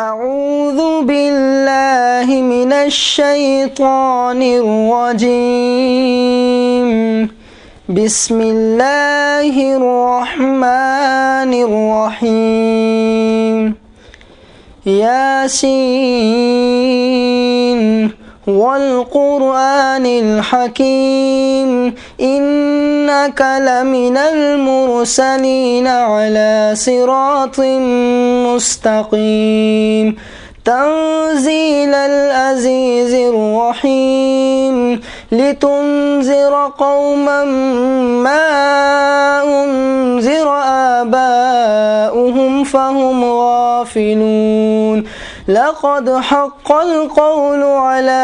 أعوذ بالله من الشيطان الرجيم. بسم الله الرحمن الرحيم. ياسين والقرآن الحكيم إنك لمن المرسلين على صراط مستقيم تنزيل العزيز الرحيم لتنذر قوما ما أنذر آباؤهم فهم غافلون لقد حق القول على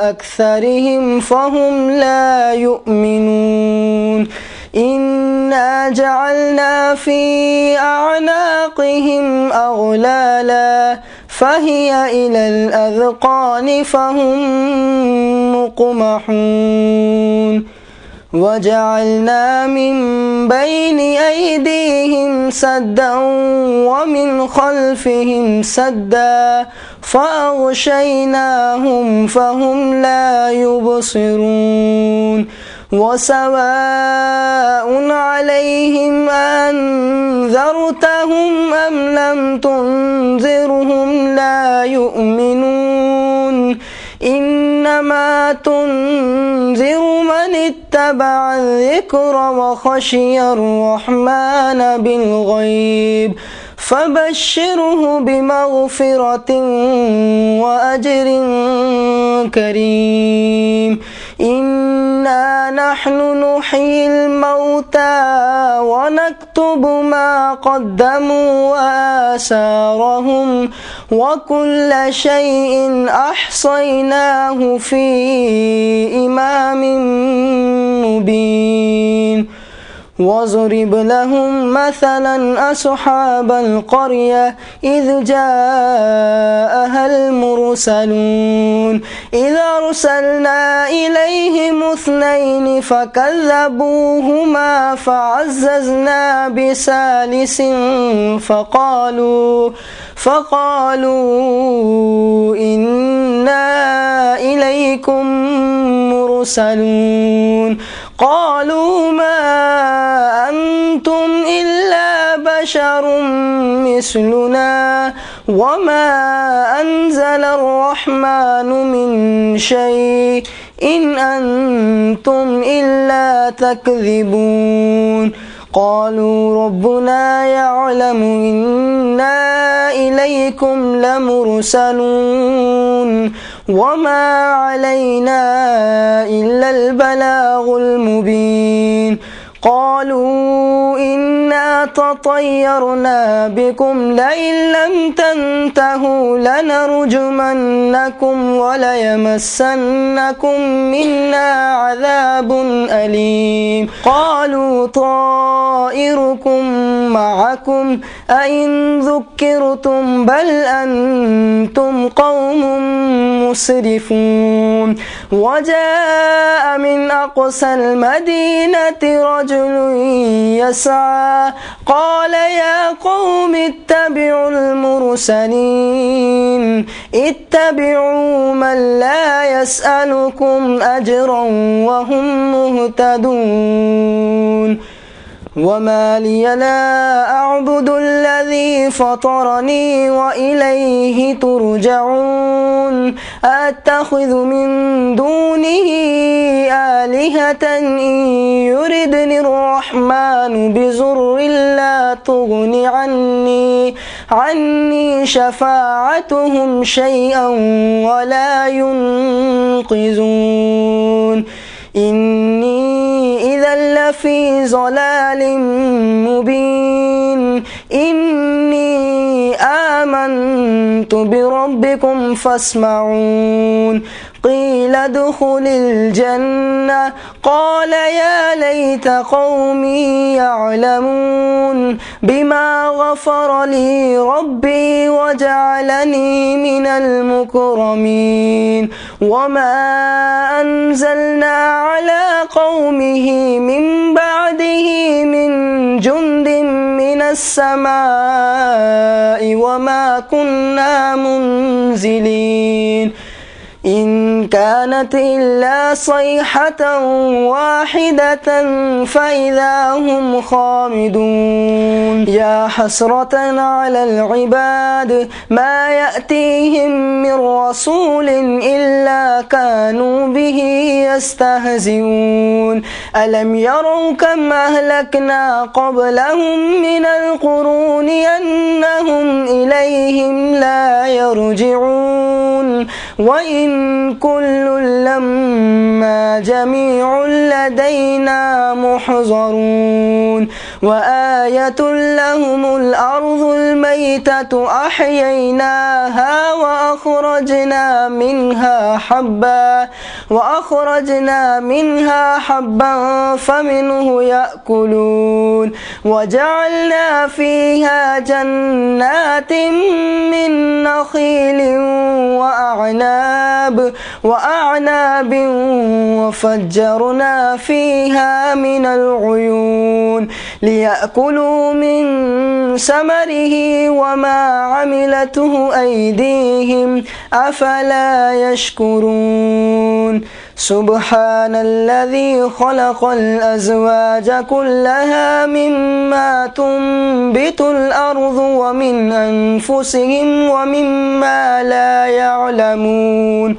أكثرهم فهم لا يؤمنون إنا جعلنا في أعناقهم أغلالا فهي إلى الأذقان فهم مقمحون وجعلنا من بين أيديهم سدا ومن خلفهم سدا فأغشيناهم فهم لا يبصرون وسواء عليهم أنذرتهم أم لم تنذرهم لا يؤمنون إنما تنذر من اتبع الذكر وخشي الرحمن بالغيب فبشره بمغفرة وأجر كريم إنا نحن نحيي الموتى ونكتب ما قدموا وآثارهم وكل شيء أحصيناه في إمام مبين واضرب لهم مثلا أصحاب القرية إذ جاءها المرسلون إذ أرسلنا إليهم اثنين فكذبوهما فعززنا بثالث فقالوا إنا إليكم مرسلون قالوا ما أنتم إلا بشر مثلنا وما أنزل الرحمن من شيء إن أنتم إلا تكذبون قالوا ربنا يعلم إنا إليكم لمرسلون وما علينا إلا البلاغ المبين قالوا إنا تطيرنا بكم لئن لم تنتهوا لنرجمنكم وليمسنكم منا عذاب أليم قالوا طائركم معكم أئن ذكرتم بل أنتم قوم مسرفون وجاء من أقصى المدينة رجل يسعى قال يا قوم اتبعوا المرسلين اتبعوا من لا يسألكم أجرا وهم مهتدون وما لي لا أعبد الذي فطرني وإليه ترجعون أتخذ من دونه آلهة إن يردني الرحمن بضر لا تغن عني شفاعتهم شيئا ولا ينقذون إني إذا لفي ضلال مبين إني آمنت بربكم فاسمعون قيل ادخل الجنة قال يا ليت قومي يعلمون بما غفر لي ربي وجعلني من المكرمين وما أنزلنا على قومه من بعده من جند من السماء وما كنا منزلين إن كانت إلا صيحة واحدة فإذا هم خامدون يا حسرة على العباد ما يأتيهم من رسول إلا كانوا به يستهزئون ألم يروا كم أهلكنا قبلهم من القرون أنهم إليهم لا يرجعون وإن كل لما جميع لدينا محضرون وآية لهم الأرض الميتة أحييناها وأخرجنا منها حبا فمنه يأكلون وجعلنا فيها جنات من نخيل وأعناب وفجرنا فيها من العيون ليأكلوا من ثمره وما عملته أيديهم أفلا يشكرون سبحان الذي خلق الأزواج كلها مما تنبت الأرض ومن أنفسهم ومما لا يعلمون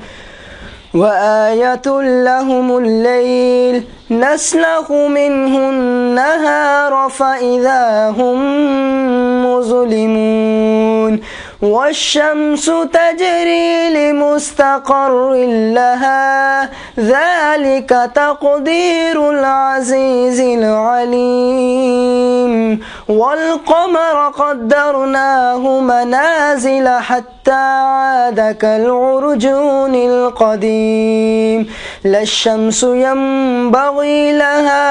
وآية لهم الليل نسلخ منه النهار فإذا هم مظلمون والشمس تجري لمستقر لها ذلك تقدير العزيز العليم والقمر قدرناه منازل حتى عاد كالعرجون القديم لا الشمس ينبغي لها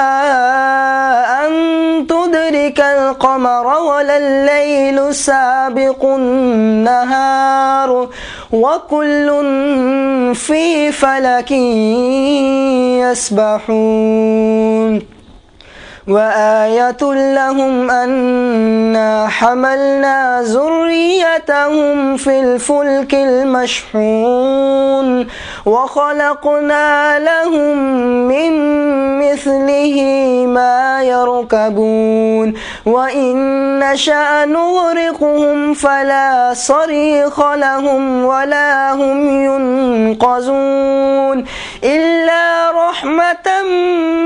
أن تدرك القمر ولا الليل سابق النهار وكل في فلك يسبحون وآية لهم أنا حملنا ذريتهم في الفلك المشحون وخلقنا لهم من مثله ما يركبون وإن نشأ نغرقهم فلا صريخ لهم ولا هم ينقذون إلا رحمة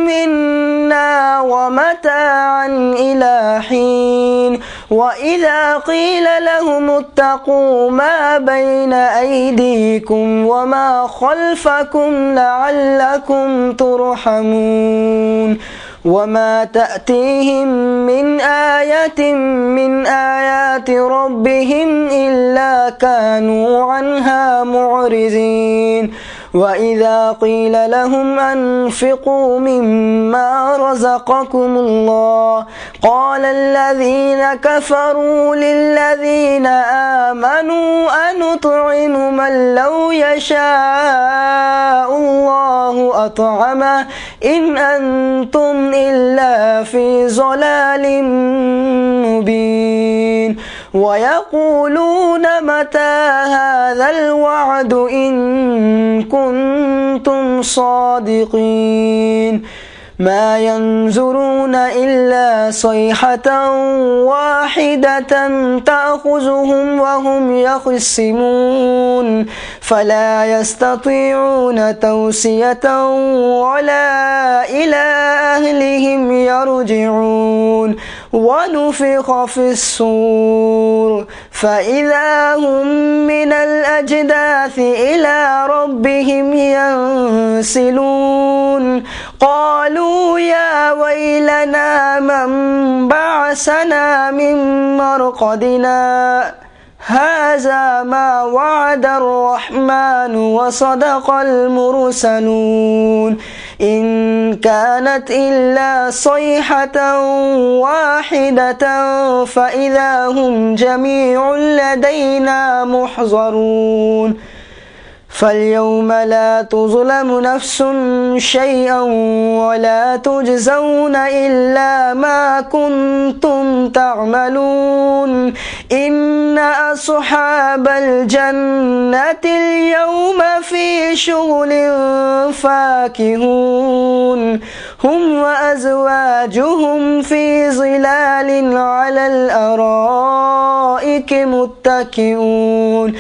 منا ومتاعا إلى حين وإذا قيل لهم اتقوا ما بين أيديكم وما خلفكم لعلكم ترحمون وما تأتيهم من آية من آيات ربهم إلا كانوا عنها معرضين وإذا قيل لهم أنفقوا مما رزقكم الله قال الذين كفروا للذين آمنوا أنطعم من لو يشاء الله أطعمه إن أنتم إلا في ضلال مبين ويقولون متى هذا الوعد إن كنتم صادقين ما ينظرون إلا صيحة واحدة تأخذهم وهم يخصمون فلا يستطيعون توصية ولا إلى أهلهم يرجعون ونفخ في الصور فإذا هم من الأجداث إلى ربهم ينسلون قالوا يا ويلنا من بعثنا من مرقدنا هذا ما وعد الرحمن وصدق المرسلون إن كانت إلا صيحة واحدة فإذا هم جميع لدينا محضرون فاليوم لا تظلم نفس شيئا ولا تجزون إلا ما كنتم تعملون إن أصحاب الجنة اليوم في شغل فاكهون هم وأزواجهم في ظلال على الأرائك متكئون